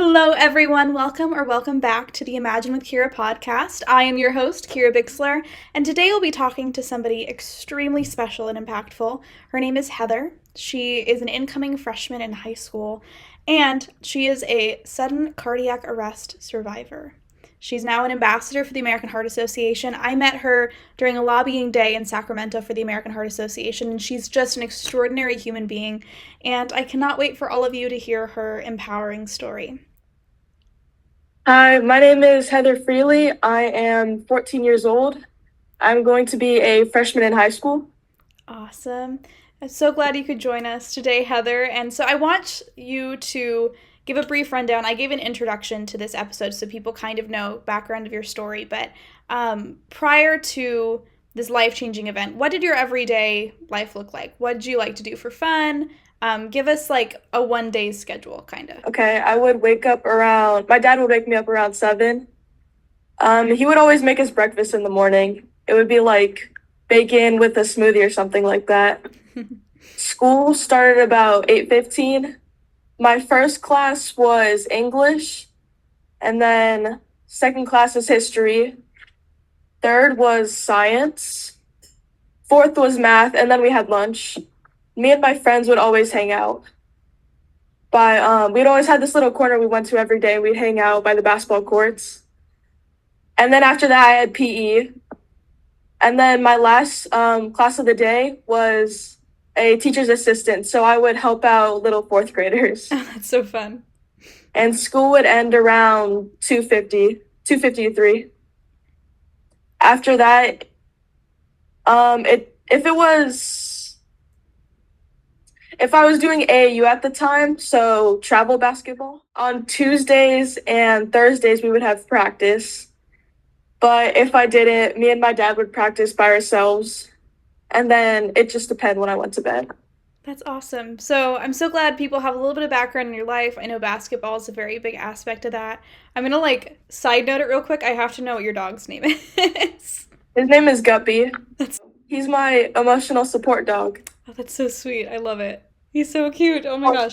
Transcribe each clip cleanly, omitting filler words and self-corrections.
Hello, everyone. Welcome back to the Imagine with Keira podcast. I am your host, Keira, and today we'll be talking to somebody extremely special and impactful. Her name is Heather. She is an incoming freshman in high school, and she is a sudden cardiac arrest survivor. She's now an ambassador for the American Heart Association. I met her during a lobbying day in Sacramento for the American Heart Association, and she's just an extraordinary human being, and I cannot wait for all of you to hear her empowering story. Hi, my name is Heather Freligh. I am 14 years old. I'm going to be a freshman in high school. Awesome. I'm so glad you could join us today, Heather. And so I want you to give a brief rundown. I gave an introduction to this episode so people kind of know background of your story, but prior to this life-changing event, what did your everyday life look like? What did you like to do for fun? Give us like a one-day schedule, kind of. Okay, my dad would wake me up around 7. He would always make us breakfast in the morning. It would be like bacon with a smoothie or something like that. School started about 8:15. My first class was English, and then second class was history. Third was science. Fourth was math, and then we had lunch. Me and my friends would always hang out. We'd always had this little corner we went to every day. We'd hang out by the basketball courts. And then after that, I had PE. And then my last class of the day was a teacher's assistant, so I would help out little fourth graders. That's so fun. And school would end around 2:50 to 3. After that, if I was doing AAU at the time, so travel basketball, on Tuesdays and Thursdays we would have practice. But if I didn't, me and my dad would practice by ourselves. And then it just depended when I went to bed. That's awesome. So I'm so glad people have a little bit of background in your life. I know basketball is a very big aspect of that. I'm going to side note it real quick. I have to know what your dog's name is. His name is Guppy. He's my emotional support dog. Oh, that's so sweet. I love it. He's so cute. Oh my gosh.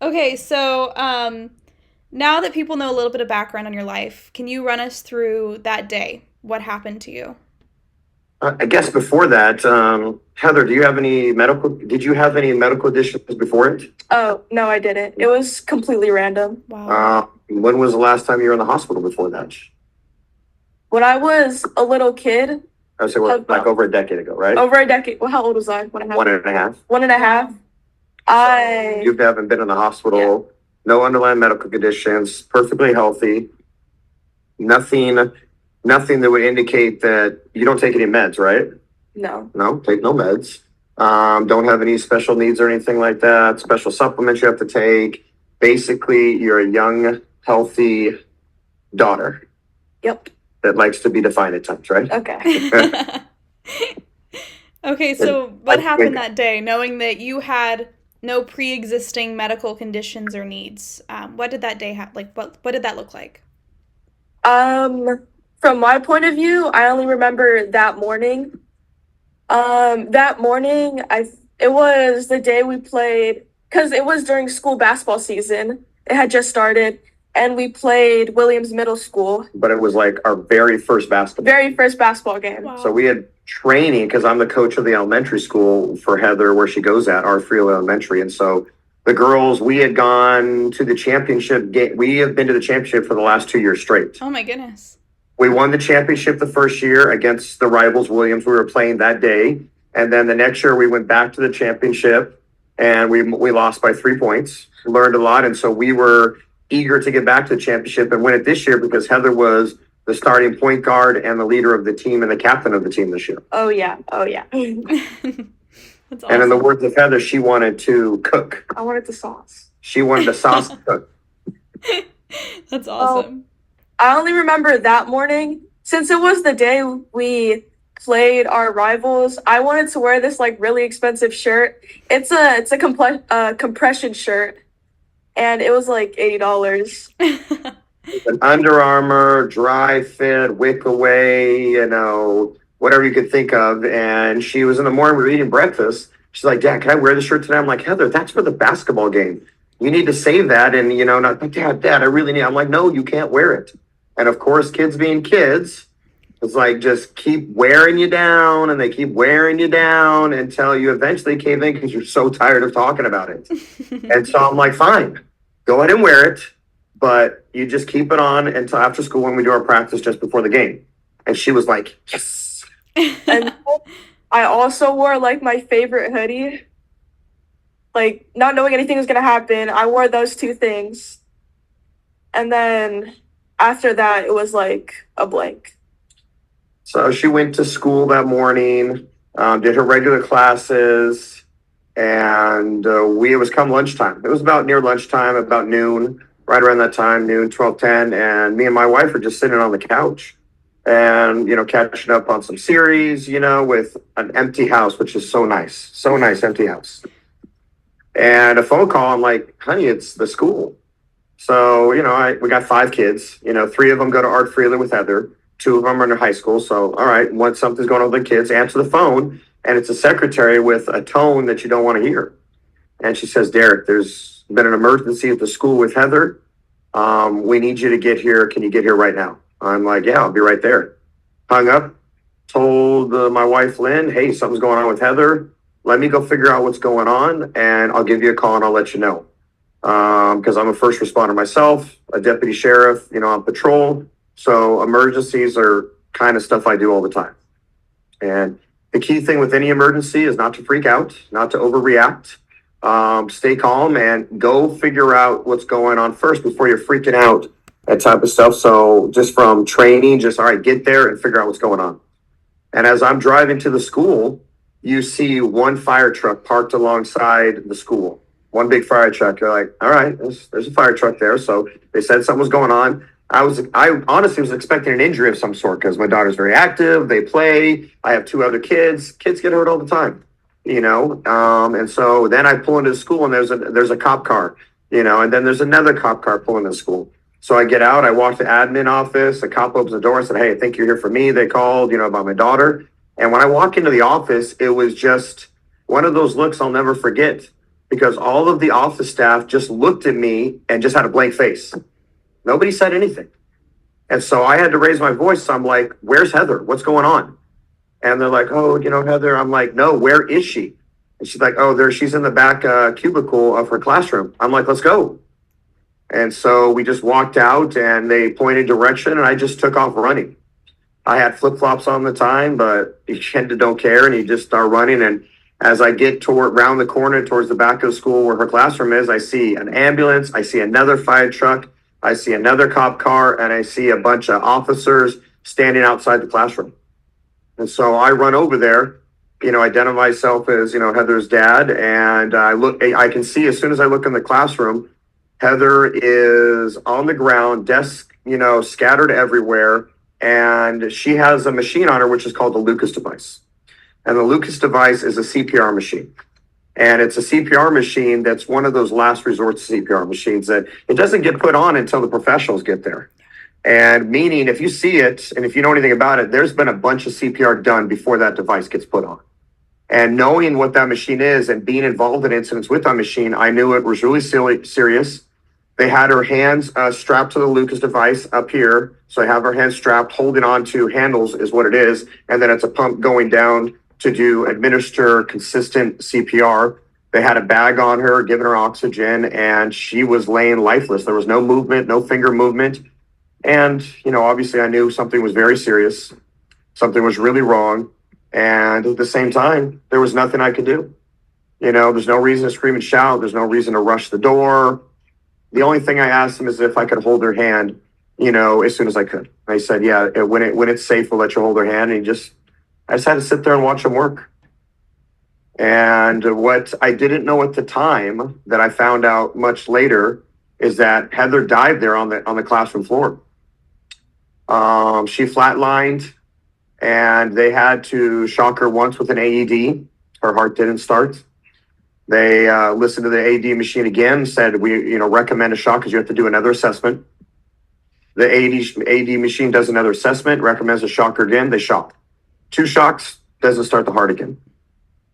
Okay, so now that people know a little bit of background on your life, can you run us through that day? What happened to you? I guess before that, Heather, did you have any medical conditions before it? Oh, no, I didn't. It was completely random. Wow. When was the last time you were in the hospital before that? When I was a little kid. I would say like over a decade ago, right? Over a decade. Well, how old was I? 1.5. 1.5. 1.5. You haven't been in the hospital. Yeah. No underlying medical conditions. Perfectly healthy. Nothing that would indicate that you don't take any meds, right? No. No, take no meds. Don't have any special needs or anything like that. Special supplements you have to take. Basically, you're a young, healthy daughter. Yep. That likes to be defined at times, right? Okay. Okay, so what happened that day, knowing that you had no pre-existing medical conditions or needs? What did that day what did that look like? From my point of view, I only remember that morning. That morning, it was the day we played, because it was during school basketball season. It had just started, and we played Williams Middle School. But it was like our very first basketball game. Wow. So we had training, because I'm the coach of the elementary school for Heather, where she goes at, our Freligh Elementary. And so the girls, we had gone to the championship game. We have been to the championship for the last 2 years straight. Oh my goodness. We won the championship the first year against the rivals Williams. We were playing that day. And then the next year we went back to the championship and we lost by 3 points. Learned a lot. And so we were eager to get back to the championship and win it this year because Heather was the starting point guard and the leader of the team and the captain of the team this year. Oh, yeah. That's awesome. And in the words of Heather, she wanted to cook. I wanted the sauce. She wanted the sauce to cook. That's awesome. I only remember that morning, since it was the day we played our rivals. I wanted to wear this really expensive shirt. It's a compression shirt, and it was like $80. An Under Armour, dry fit, wick away, whatever you could think of. And she was in the morning, we were eating breakfast. She's like, Dad, can I wear this shirt today? I'm like, Heather, that's for the basketball game. you need to save that. And, not, but dad, I really need, I'm like, no, you can't wear it. And of course, kids being kids, it's like, just keep wearing you down, and they keep wearing you down until you eventually cave in because you're so tired of talking about it. And so I'm like, fine, go ahead and wear it, but you just keep it on until after school when we do our practice just before the game. And she was like, yes. And I also wore like my favorite hoodie. Like, not knowing anything was gonna happen, I wore those two things. And then after that, it was like a blank. So she went to school that morning, did her regular classes, and it was come lunchtime. It was about near lunchtime, about noon, right around that time, noon, 12:10, and me and my wife were just sitting on the couch and, catching up on some series, with an empty house, which is so nice. So nice, empty house. And a phone call, I'm like, honey, it's the school. So, we got 5 kids, 3 of them go to Art Freligh with Heather. 2 of them are in high school. So, all right, once something's going on with the kids, answer the phone. And it's a secretary with a tone that you don't want to hear. And she says, Derek, there's been an emergency at the school with Heather. We need you to get here. Can you get here right now? I'm like, yeah, I'll be right there. Hung up, told my wife, Lynn, hey, something's going on with Heather. Let me go figure out what's going on, and I'll give you a call and I'll let you know. Because I'm a first responder myself, a deputy sheriff, on patrol. So emergencies are kind of stuff I do all the time. And the key thing with any emergency is not to freak out, not to overreact. Stay calm and go figure out what's going on first before you're freaking out, that type of stuff. So just from training, all right, get there and figure out what's going on. And as I'm driving to the school, you see one fire truck parked alongside the school. One big fire truck. You're like, all right, there's a fire truck there. So they said something was going on. I honestly was expecting an injury of some sort because my daughter's very active. They play. I have 2 other kids. Kids get hurt all the time, And so then I pull into the school and there's a cop car, and then there's another cop car pulling into school. So I get out. I walk to the admin office. The cop opens the door and said, hey, I think you're here for me. They called, about my daughter. And when I walk into the office, it was just one of those looks I'll never forget because all of the office staff just looked at me and just had a blank face. Nobody said anything. And so I had to raise my voice. So I'm like, where's Heather? What's going on? And they're like, oh, Heather. I'm like, no, where is she? And she's like, oh, she's in the back cubicle of her classroom. I'm like, let's go. And so we just walked out and they pointed direction and I just took off running. I had flip-flops on the time, but you tend to don't care, and you just start running. And as I get round the corner towards the back of the school where her classroom is, I see an ambulance, I see another fire truck, I see another cop car, and I see a bunch of officers standing outside the classroom. And so I run over there, identify myself as, Heather's dad, and I can see as soon as I look in the classroom, Heather is on the ground, desk, scattered everywhere. And she has a machine on her, which is called the Lucas device. And the Lucas device is a CPR machine. And it's a CPR machine that's one of those last resort CPR machines that it doesn't get put on until the professionals get there. And meaning if you see it, and if you know anything about it, there's been a bunch of CPR done before that device gets put on. And knowing what that machine is and being involved in incidents with that machine, I knew it was really serious. They had her hands strapped to the Lucas device up here. So I have her hands strapped, holding on to handles is what it is. And then it's a pump going down to administer consistent CPR. They had a bag on her, giving her oxygen, and she was laying lifeless. There was no movement, no finger movement. And, obviously I knew something was very serious. Something was really wrong. And at the same time, there was nothing I could do. There's no reason to scream and shout. There's no reason to rush the door. The only thing I asked him is if I could hold her hand, as soon as I could. I said, yeah, when it's safe, we'll let you hold her hand. And I just had to sit there and watch him work. And what I didn't know at the time that I found out much later is that Heather died there on the classroom floor. She flatlined and they had to shock her once with an AED. Her heart didn't start. They listened to the AED machine again, said, we recommend a shock because you have to do another assessment. The AED machine does another assessment, recommends a shocker again. They shock. 2 shocks, doesn't start the heart again.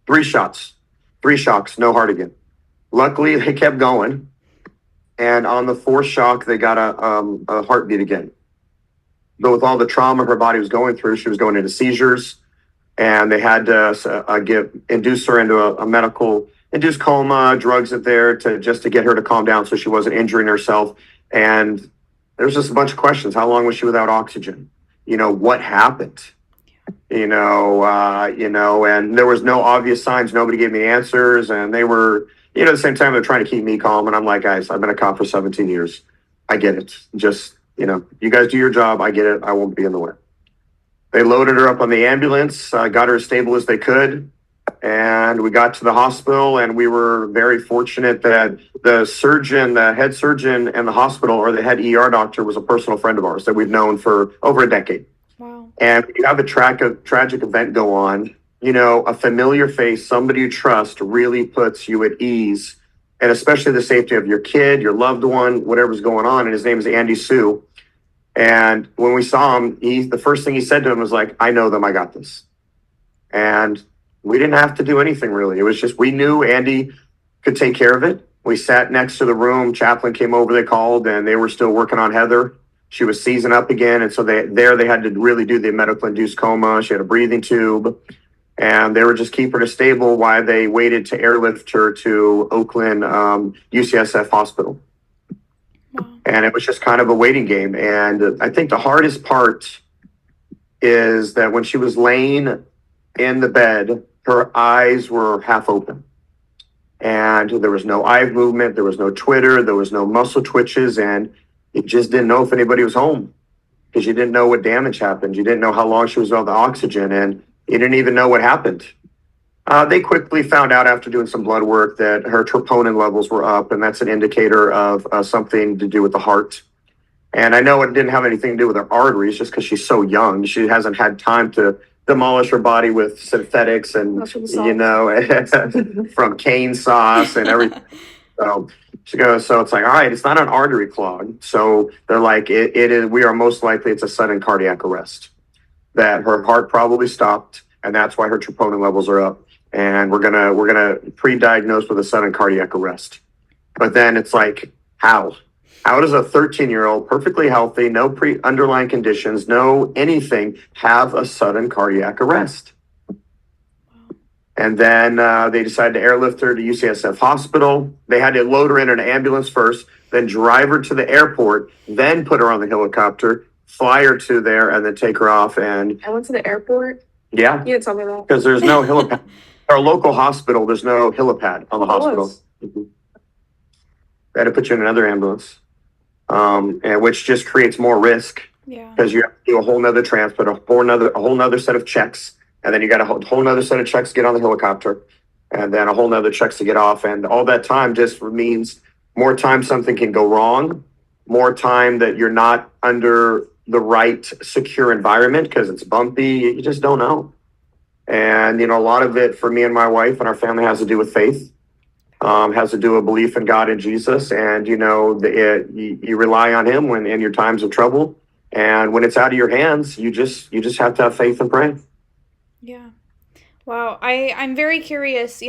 3 shocks, no heart again. Luckily, they kept going. And on the fourth shock, they got a heartbeat again. But with all the trauma her body was going through, she was going into seizures, and they had to induce her into a medical induced coma, drugs in there to get her to calm down so she wasn't injuring herself. And there's just a bunch of questions. How long was she without oxygen? What happened? And there was no obvious signs. Nobody gave me answers, and they were, at the same time, they're trying to keep me calm. And I'm like, guys, I've been a cop for 17 years. I get it. Just, you guys do your job. I get it. I won't be in the way. They loaded her up on the ambulance, got her as stable as they could. And we got to the hospital, and we were very fortunate that the head surgeon and the hospital, or the head ER doctor, was a personal friend of ours that we've known for over a decade. Wow. And when you have a tragic event go on, a familiar face, somebody you trust, really puts you at ease, and especially the safety of your kid, your loved one, whatever's going on. And his name is Andy Sue. And when we saw him, the first thing he said to him was like, "I know them, I got this." And we didn't have to do anything really. It was just, we knew Andy could take care of it. We sat next to the room. Chaplain came over, they called, and they were still working on Heather. She was seizing up again. And so they had to really do the medical induced coma. She had a breathing tube, and they were just keeping her stable while they waited to airlift her to Oakland UCSF hospital. Wow. And it was just kind of a waiting game. And I think the hardest part is that when she was laying in the bed, her eyes were half open. And there was no eye movement, there was no twitter, there was no muscle twitches, and you just didn't know if anybody was home because you didn't know what damage happened. You didn't know how long she was without the oxygen, and you didn't even know what happened. They quickly found out after doing some blood work that her troponin levels were up, and that's an indicator of something to do with the heart. And I know it didn't have anything to do with her arteries, just because she's so young. She hasn't had time to demolish her body with synthetics and, from cane sauce and everything. So she goes, so it's like, all right, it's not an artery clog. So they're like, it is, we are most likely it's a sudden cardiac arrest, that her heart probably stopped, and that's why her troponin levels are up. And we're gonna pre-diagnose with a sudden cardiac arrest. But then it's like, how? How does a 13-year-old, perfectly healthy, no underlying conditions, no anything, have a sudden cardiac arrest? And then they decided to airlift her to UCSF hospital. They had to load her in an ambulance first, then drive her to the airport, then put her on the helicopter, fly her to there, and then take her off. And I went to the airport. Yeah. You didn't tell me that. Because there's no helipad. Our local hospital, there's no helipad on the hospital. Mm-hmm. They had to put you in another ambulance, and which just creates more risk. Yeah. Because you have to do a whole nother transport, a whole nother set of checks, and then you got a whole nother set of checks to get on the helicopter, and then a whole nother checks to get off, and all that time just means more time something can go wrong, more time that you're not under the right secure environment because it's bumpy. You just don't know. And, a lot of it for me and my wife and our family has to do with faith, has to do with belief in God and Jesus. And, you rely on him when in your times of trouble. And when it's out of your hands, you just have to have faith and pray. Yeah. Wow. I'm very curious,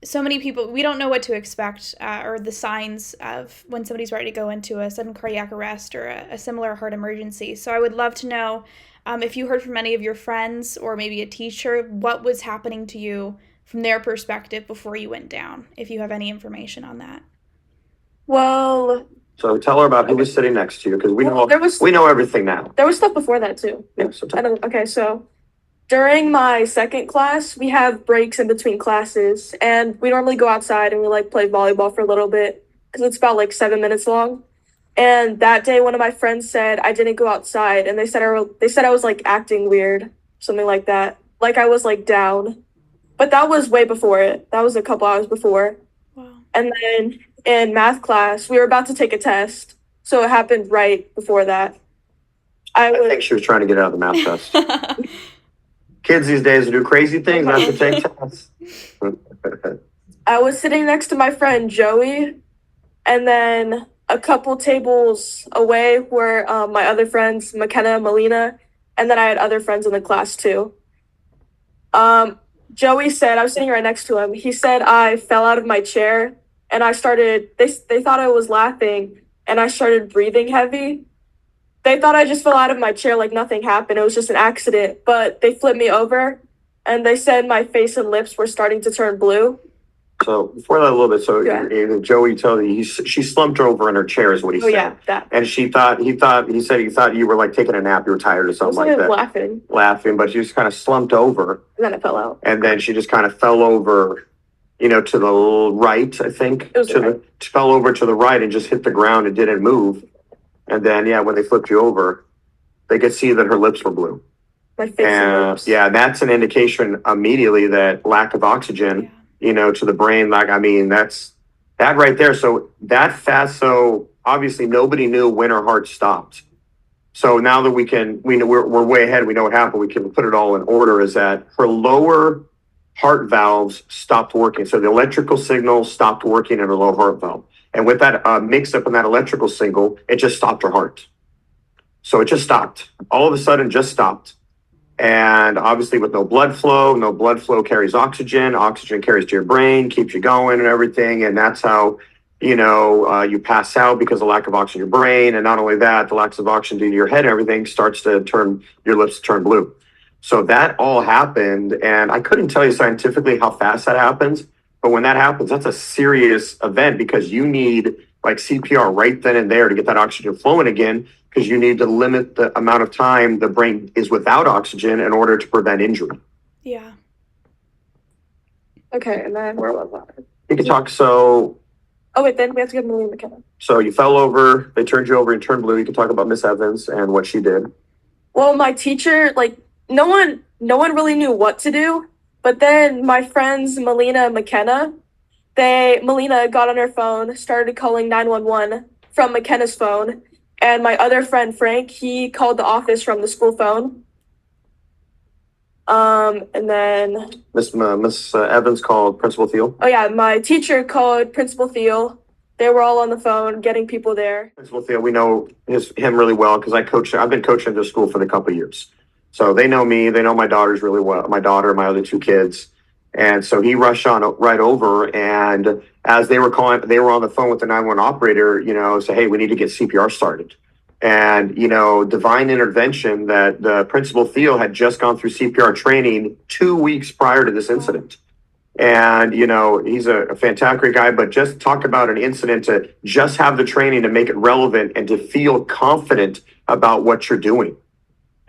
so many people, we don't know what to expect or the signs of when somebody's ready to go into a sudden cardiac arrest or a similar heart emergency. So I would love to know if you heard from any of your friends or maybe a teacher, what was happening to you from their perspective before you went down, if you have any information on that. Well, so tell her about who was sitting next to you, because we know everything now. There was stuff before that too. Yeah. So during my second class, we have breaks in between classes, and we normally go outside and we play volleyball for a little bit because it's about 7 minutes long. And that day, one of my friends said I didn't go outside, and they said I was acting weird, something like that, I was down. But that was way before it. That was a couple hours before. Wow. And then in math class, we were about to take a test, so it happened right before that. I think she was trying to get out of the math test. Kids these days do crazy things not to take tests. I was sitting next to my friend Joey, and then a couple tables away were my other friends, McKenna, Melina, and then I had other friends in the class too. Joey said, I was sitting right next to him, he said I fell out of my chair and I started, they thought I was laughing, and I started breathing heavy. They thought I just fell out of my chair like nothing happened. It was just an accident, but they flipped me over, and they said my face and lips were starting to turn blue. So before that a little bit, so Yeah. Joey told you she slumped over in her chair is what he Oh said. yeah, that. And he said he thought you were like taking a nap, you were tired or I was something like that. laughing, But she just kind of slumped over. and then I fell out. And then she just kind of fell over, to the right, I think. It was right. Fell over to the right and just hit the ground and didn't move. And then when they flipped you over, they could see that her lips were blue. My face and lips. Yeah, that's an indication immediately that lack of oxygen, to the brain. That's that right there. So so obviously nobody knew when her heart stopped. So now that we're way ahead, we know what happened. We can put it all in order. Is that her lower heart valves stopped working? So the electrical signal stopped working in her lower heart valve, and with that mix up in that electrical signal, it just stopped her heart. So it just stopped. All of a sudden, just stopped. And obviously with no blood flow carries oxygen. Oxygen carries to your brain, keeps you going and everything. And that's how, you pass out because of lack of oxygen in your brain. And not only that, the lack of oxygen to your head and everything starts to turn your lips to turn blue. So that all happened. And I couldn't tell you scientifically how fast that happens. But when that happens, that's a serious event because you need like CPR right then and there to get that oxygen flowing again, because you need to limit the amount of time the brain is without oxygen in order to prevent injury. Yeah. Okay, and then where was I? You can talk, so... Oh, wait, then we have to get Melina McKenna. So you fell over, they turned you over and turned blue. You can talk about Miss Evans and what she did. Well, my teacher, no one really knew what to do, but then my friends Melina and McKenna, Melina got on her phone, started calling 911 from McKenna's phone, and my other friend Frank, he called the office from the school phone. And then Miss Evans called Principal Thiel. Oh yeah, my teacher called Principal Thiel. They were all on the phone getting people there. Principal Thiel, we know him really well because I've been coaching this school for a couple of years. So they know me, they know my daughters really well, my daughter, my other two kids. And so he rushed on right over, and as they were on the phone with the 911 operator, say, hey, we need to get CPR started. And, divine intervention that the Principal Thiel had just gone through CPR training 2 weeks prior to this incident. And, he's a fantastic guy, but just talk about an incident to just have the training to make it relevant and to feel confident about what you're doing.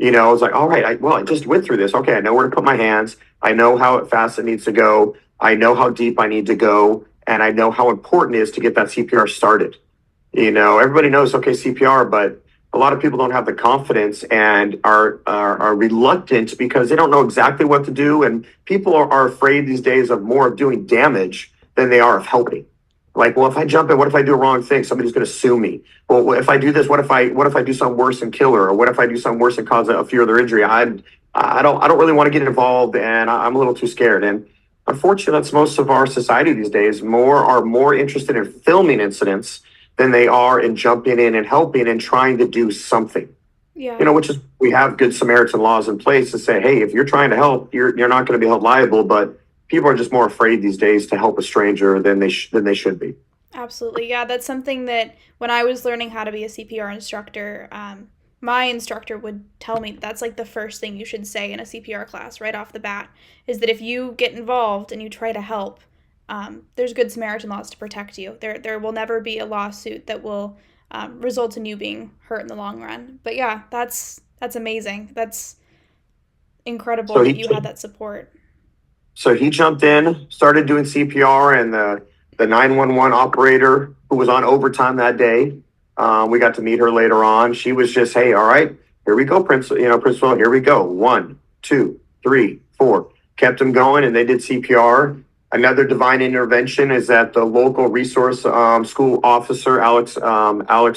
I was like, all right, I just went through this. Okay, I know where to put my hands. I know how fast it needs to go. I know how deep I need to go. And I know how important it is to get that CPR started. Everybody knows, okay, CPR, but a lot of people don't have the confidence and are reluctant because they don't know exactly what to do. And people are afraid these days of more of doing damage than they are of helping. Like, well, if I jump in, what if I do a wrong thing? Somebody's going to sue me. Well, if I do this, what if I do something worse and kill her? Or what if I do something worse and cause a further injury? I don't really want to get involved, and I'm a little too scared. And unfortunately, that's most of our society these days. Are more interested in filming incidents than they are in jumping in and helping and trying to do something. Yeah. Which is, we have good Samaritan laws in place to say, hey, if you're trying to help, you're not going to be held liable. But people are just more afraid these days to help a stranger than they should be. Absolutely. Yeah, that's something that when I was learning how to be a CPR instructor, my instructor would tell me that's like the first thing you should say in a CPR class right off the bat, is that if you get involved and you try to help, there's good Samaritan laws to protect you. There will never be a lawsuit that will result in you being hurt in the long run. But yeah, that's amazing. That's incredible that you had that support. So he jumped in, started doing CPR, and the 911 operator who was on overtime that day, we got to meet her later on. She was just, hey, all right, here we go, Principal, here we go. 1, 2, 3, 4. Kept him going, and they did CPR. Another divine intervention is that the local resource school officer, Alex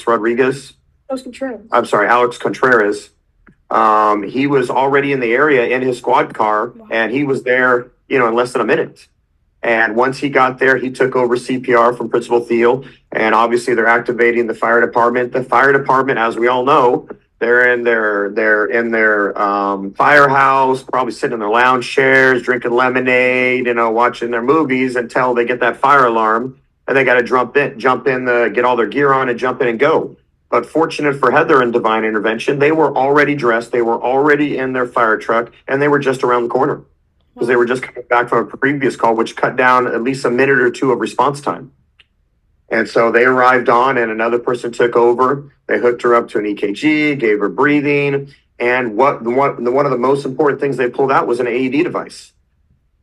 Rodriguez. Alex Contreras. He was already in the area in his squad car, wow. And he was there, in less than a minute. And once he got there, he took over CPR from Principal Thiel, and obviously they're activating the fire department. The fire department, as we all know, they're in their firehouse, probably sitting in their lounge chairs, drinking lemonade, watching their movies until they get that fire alarm. and they got to jump in, get all their gear on and jump in and go. But fortunate for Heather and Divine Intervention, they were already dressed, they were already in their fire truck, and they were just around the corner because they were just coming back from a previous call, which cut down at least a minute or two of response time. And so they arrived on, and another person took over. They hooked her up to an EKG, gave her breathing, and one of the most important things they pulled out was an AED device.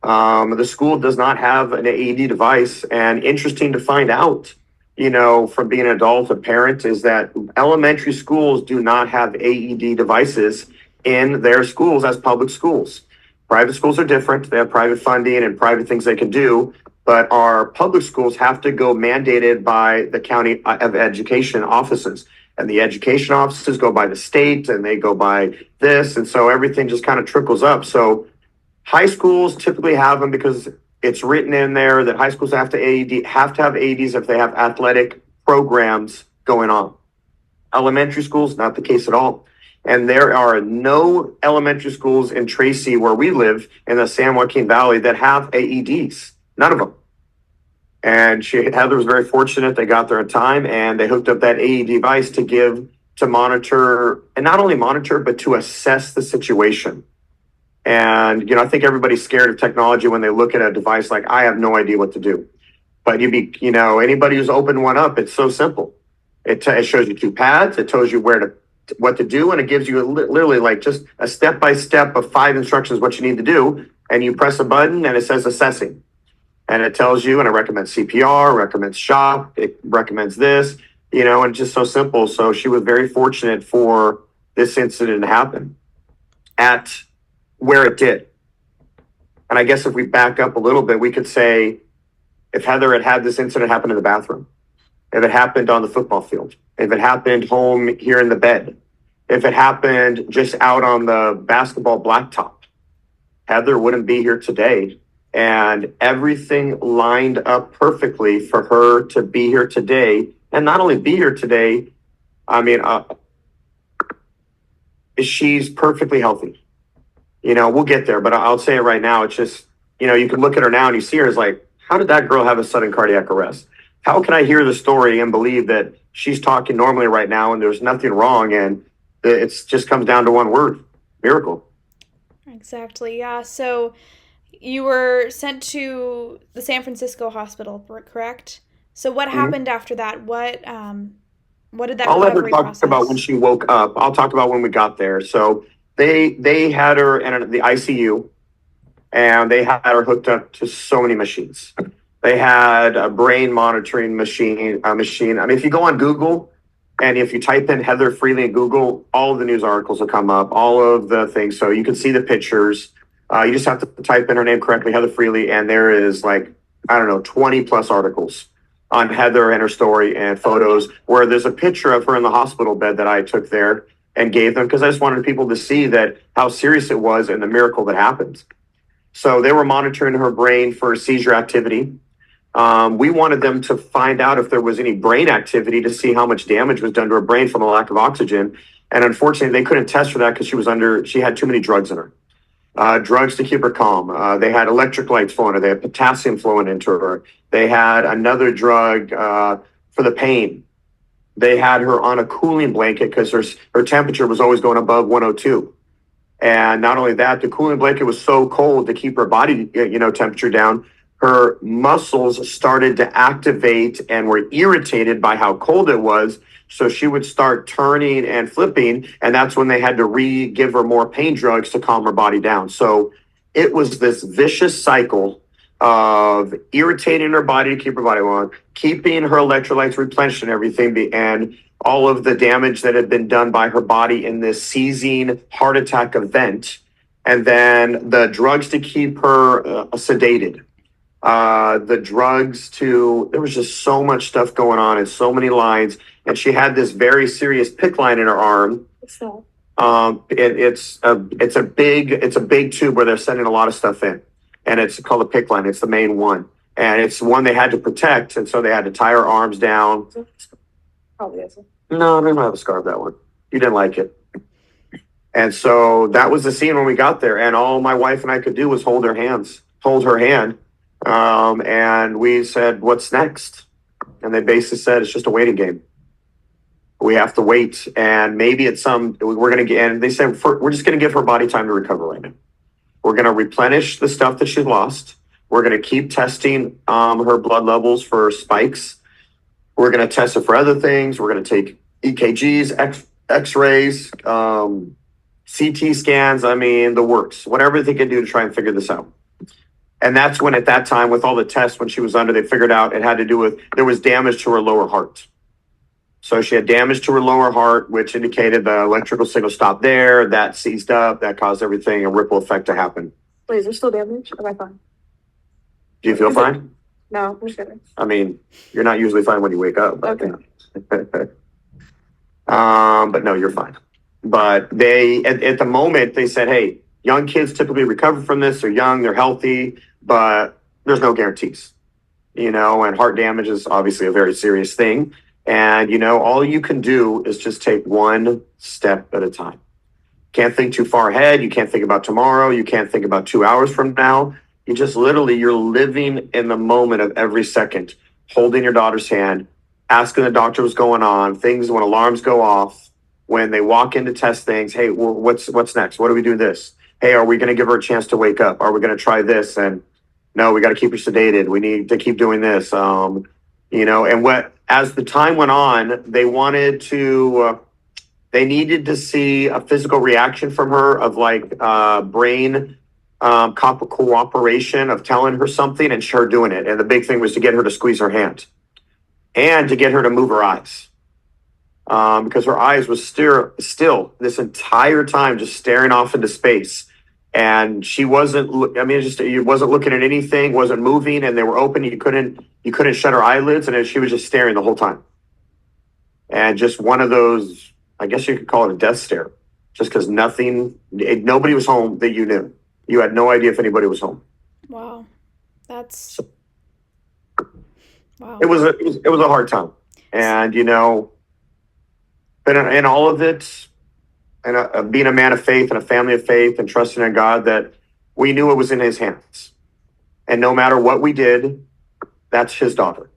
The school does not have an AED device, and interesting to find out, from being an adult, a parent, is that elementary schools do not have AED devices in their schools as public schools. Private schools are different. They have private funding and private things they can do, but our public schools have to go mandated by the county of education offices. And the education offices go by the state, and they go by this. And so everything just kind of trickles up. So high schools typically have them because it's written in there that high schools have to have AEDs if they have athletic programs going on. Elementary schools, not the case at all. And there are no elementary schools in Tracy, where we live in the San Joaquin Valley, that have AEDs. None of them. And Heather was very fortunate. They got there in time, and they hooked up that AED device to monitor, and not only monitor, but to assess the situation. And, I think everybody's scared of technology when they look at a device like, I have no idea what to do. But anybody who's opened one up, it's so simple. It shows you two pads. It tells you what to do, and it gives you literally like just a step-by-step of 5 instructions what you need to do. And you press a button, and it says assessing. And it tells you, and it recommends CPR, recommends shock, it recommends this, and it's just so simple. So she was very fortunate for this incident to happen at where it did. And I guess if we back up a little bit, we could say, if Heather had this incident happen in the bathroom, if it happened on the football field, if it happened home here in the bed, if it happened just out on the basketball blacktop, Heather wouldn't be here today. And everything lined up perfectly for her to be here today. And not only be here today, she's perfectly healthy. We'll get there, but I'll say it right now. It's just, you can look at her now and you see her as like, how did that girl have a sudden cardiac arrest? How can I hear the story and believe that she's talking normally right now and there's nothing wrong? And it just comes down to one word: miracle. Exactly. Yeah. So you were sent to the San Francisco hospital, correct? So what happened after that? What did that I'll let her recovery talk process? about when she woke up. I'll talk about when we got there. So they had her in the ICU, and they had her hooked up to so many machines. They had a brain monitoring machine. If you go on Google and if you type in Heather Freligh in Google, all of the news articles will come up, all of the things. So you can see the pictures. You just have to type in her name correctly, Heather Freligh, and there is 20 plus articles on Heather and her story and photos where there's a picture of her in the hospital bed that I took there and gave them because I just wanted people to see that how serious it was and the miracle that happened. So they were monitoring her brain for seizure activity. We wanted them to find out if there was any brain activity to see how much damage was done to her brain from a lack of oxygen. And unfortunately, they couldn't test for that because she had too many drugs in her. Drugs to keep her calm. They had electric lights flowing her. They had potassium flowing into her. They had another drug for the pain. They had her on a cooling blanket because her temperature was always going above 102. And not only that, the cooling blanket was so cold to keep her body, temperature down. Her muscles started to activate and were irritated by how cold it was. So she would start turning and flipping. And that's when they had to give her more pain drugs to calm her body down. So it was this vicious cycle of irritating her body to keep her body warm, keeping her electrolytes replenished and everything, and all of the damage that had been done by her body in this seizing heart attack event. And then the drugs to keep her sedated. There was just so much stuff going on and so many lines. And she had this very serious PICC line in her arm. So, It's a big tube where they're sending a lot of stuff in. And it's called a PICC line. It's the main one. And it's one they had to protect. And so they had to tie her arms down. probably isn't. No, I didn't have a scarf, that one. You didn't like it. And so that was the scene when we got there. And all my wife and I could do was hold her hand. And we said, what's next? And they basically said it's just a waiting game. We have to wait, and maybe at we're going to get, and they said, we're just going to give her body time to recover right now. We're going to replenish the stuff that she lost. We're going to keep testing her blood levels for spikes. We're going to test it for other things. We're going to take EKGs, X-rays, CT scans. I mean, the works, whatever they can do to try and figure this out. And that's when, at that time, with all the tests, when she was under, they figured out it had to do with, there was damage to her lower heart. So she had damage to her lower heart, which indicated the electrical signal stopped there. That seized up. That caused everything, a ripple effect to happen. Wait, is there still damage? Am I fine? Do you feel fine? No, I'm just kidding. I mean, you're not usually fine when you wake up. But, Okay. but no, you're fine. But they, at the moment, they said, hey, young kids typically recover from this. They're young, they're healthy, but there's no guarantees. And heart damage is obviously a very serious thing. And, all you can do is just take one step at a time. Can't think too far ahead. You can't think about tomorrow. You can't think about 2 hours from now. You just literally, you're living in the moment of every second, holding your daughter's hand, asking the doctor what's going on, things when alarms go off, when they walk in to test things. Hey, well, what's next? What do we do this? Hey, are we going to give her a chance to wake up? Are we going to try this? And no, we got to keep her sedated. We need to keep doing this. And as the time went on, they needed to see a physical reaction from her of brain cooperation of telling her something and her doing it. And the big thing was to get her to squeeze her hand and to get her to move her eyes. Because her eyes was still this entire time just staring off into space. And she wasn't, it wasn't looking at anything, wasn't moving, and they were open. You couldn't shut her eyelids, and she was just staring the whole time. And just one of those, I guess you could call it a death stare, just because nobody was home that you knew. You had no idea if anybody was home. Wow. Wow. It was a hard time. And, but in all of it, and being a man of faith and a family of faith and trusting in God, that we knew it was in his hands. And no matter what we did, that's his daughter.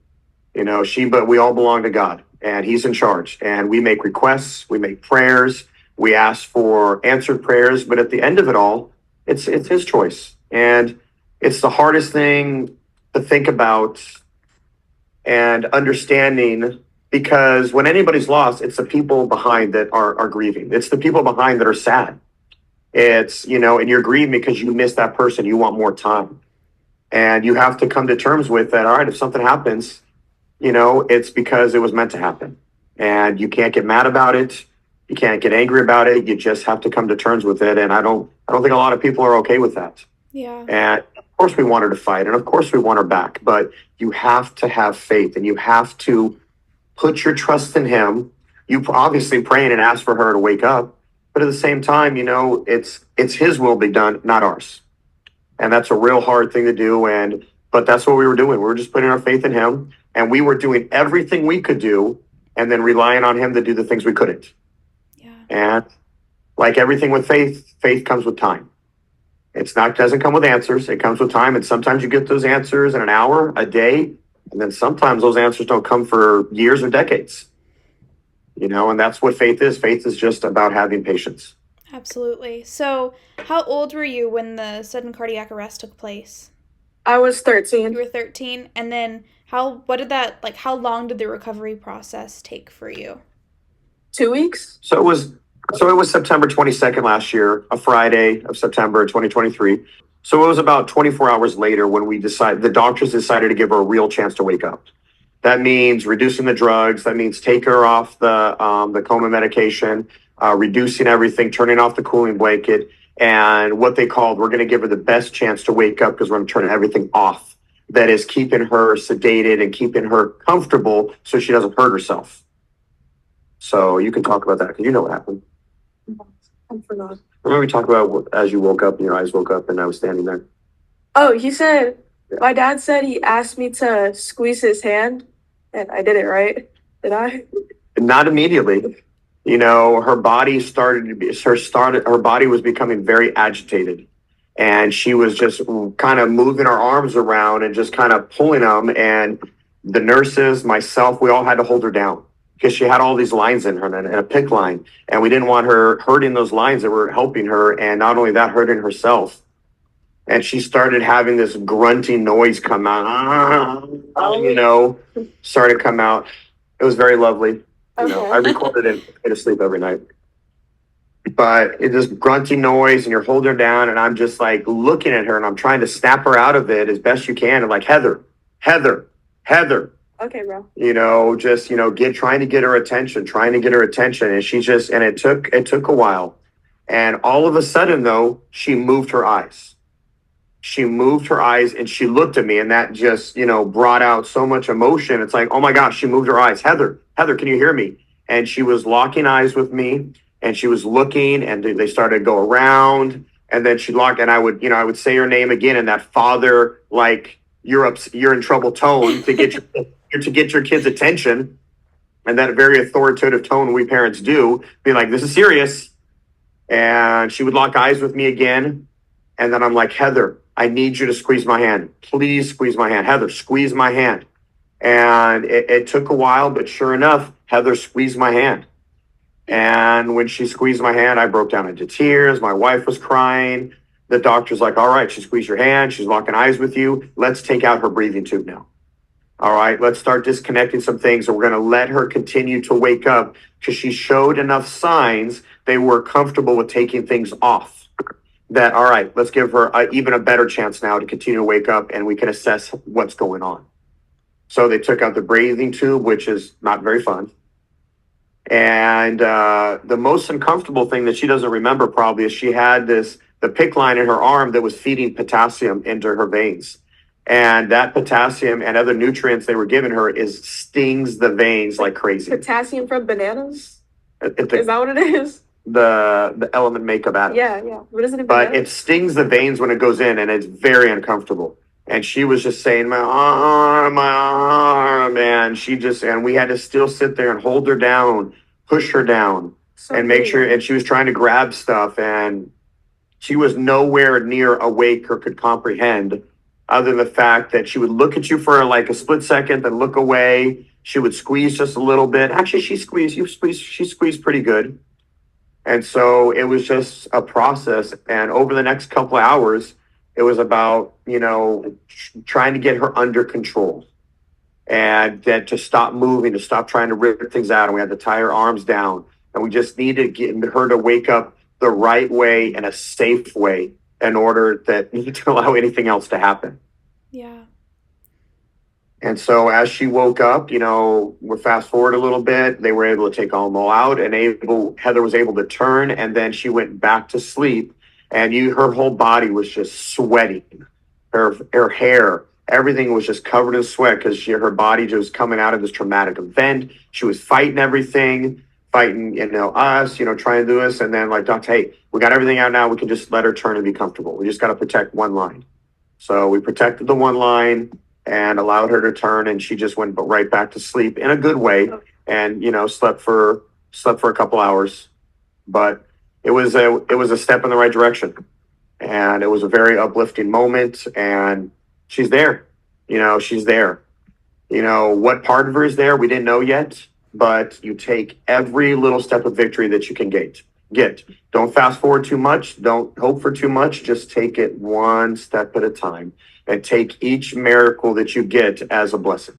But we all belong to God, and he's in charge. And we make requests, we make prayers, we ask for answered prayers. But at the end of it all, it's his choice. And it's the hardest thing to think about and understanding, because when anybody's lost, it's the people behind that are grieving. It's the people behind that are sad. It's, and you're grieving because you miss that person. You want more time. And you have to come to terms with that. All right, if something happens, it's because it was meant to happen. And you can't get mad about it. You can't get angry about it. You just have to come to terms with it. And I don't think a lot of people are okay with that. Yeah. And of course we want her to fight. And of course we want her back. But you have to have faith, and you have to put your trust in him. You obviously praying and ask for her to wake up, but at the same time, it's his will be done, not ours. And that's a real hard thing to do. But that's what we were doing. We were just putting our faith in him, and we were doing everything we could do, and then relying on him to do the things we couldn't. Yeah. And like everything with faith comes with time. Doesn't come with answers. It comes with time. And sometimes you get those answers in an hour, a day. And then sometimes those answers don't come for years or decades, and that's what faith is. Faith is just about having patience. Absolutely. So how old were you when the sudden cardiac arrest took place? I was 13. You were 13. And then how long did the recovery process take for you? 2 weeks. So it was September 22nd last year, a Friday of September 2023. So it was about 24 hours later when the doctors decided to give her a real chance to wake up. That means reducing the drugs. That means take her off the coma medication, reducing everything, turning off the cooling blanket, and what they called, we're going to give her the best chance to wake up because we're going to turn everything off. That is keeping her sedated and keeping her comfortable so she doesn't hurt herself. So you can talk about that because you know what happened. I forgot. Remember we talked about as you woke up and your eyes woke up and I was standing there? Oh, my dad said he asked me to squeeze his hand, and I did it, right? Did I? Not immediately. Her body her body was becoming very agitated, and she was just kind of moving her arms around and just kind of pulling them. And, the nurses, myself, we all had to hold her down because she had all these lines in her and a PICC line. And we didn't want her hurting those lines that were helping her. And not only that, hurting herself. And she started having this grunting noise come out, started to come out. It was very lovely. I recorded it to sleep every night. But it's this grunting noise and you're holding her down and I'm just like looking at her and I'm trying to snap her out of it as best you can. And like, Heather. Okay, bro. Trying to get her attention. And it took a while. And all of a sudden though, she moved her eyes. And she looked at me and that just, brought out so much emotion. It's like, oh my gosh, she moved her eyes. Heather, can you hear me? And she was locking eyes with me and she was looking and they started to go around and then she'd lock and I would say her name again in that father, like you're in trouble tone to get your kid's attention. And that very authoritative tone we parents do, be like, this is serious. And she would lock eyes with me again. And then I'm like, Heather, I need you to squeeze my hand. Please squeeze my hand. Heather, squeeze my hand. And it took a while, but sure enough, Heather squeezed my hand. And when she squeezed my hand, I broke down into tears. My wife was crying. The doctor's like, all right, she squeezed your hand. She's locking eyes with you. Let's take out her breathing tube now. All right, let's start disconnecting some things. And we're going to let her continue to wake up because she showed enough signs they were comfortable with taking things off. That, all right, let's give her even a better chance now to continue to wake up and we can assess what's going on. So they took out the breathing tube, which is not very fun. And the most uncomfortable thing that she doesn't remember probably is she had the PICC line in her arm that was feeding potassium into her veins. And that potassium and other nutrients they were giving her stings the veins like crazy. Potassium from bananas? Is that what it is? The element makeup additives. Yeah. What is it? But it stings the veins when it goes in and it's very uncomfortable. And she was just saying, my arm. And we had to still sit there and hold her down, push her down and make sure. And she was trying to grab stuff and she was nowhere near awake or could comprehend other than the fact that she would look at you for like a split second, then look away. She would squeeze just a little bit. Actually, she squeezed pretty good. And so it was just a process. And over the next couple of hours, it was about, trying to get her under control and then to stop moving, to stop trying to rip things out. And we had to tie her arms down. And we just needed to get her to wake up the right way and a safe way in order to allow anything else to happen. Yeah. And so as she woke up, we're fast forward a little bit, they were able to take Almo out and Heather was able to turn and then she went back to sleep and her whole body was just sweating. Her hair, everything was just covered in sweat because her body just was coming out of this traumatic event. She was fighting everything, us, trying to do this. And then like, Doc, hey, we got everything out now. We can just let her turn and be comfortable. We just got to protect one line. So we protected the one line and allowed her to turn and she just went right back to sleep in a good way and slept for a couple hours. But it was a step in the right direction and it was a very uplifting moment and she's there. What part of her is there we didn't know yet, but you take every little step of victory that you can get. Don't fast forward too much, don't hope for too much, just take it one step at a time and take each miracle that you get as a blessing.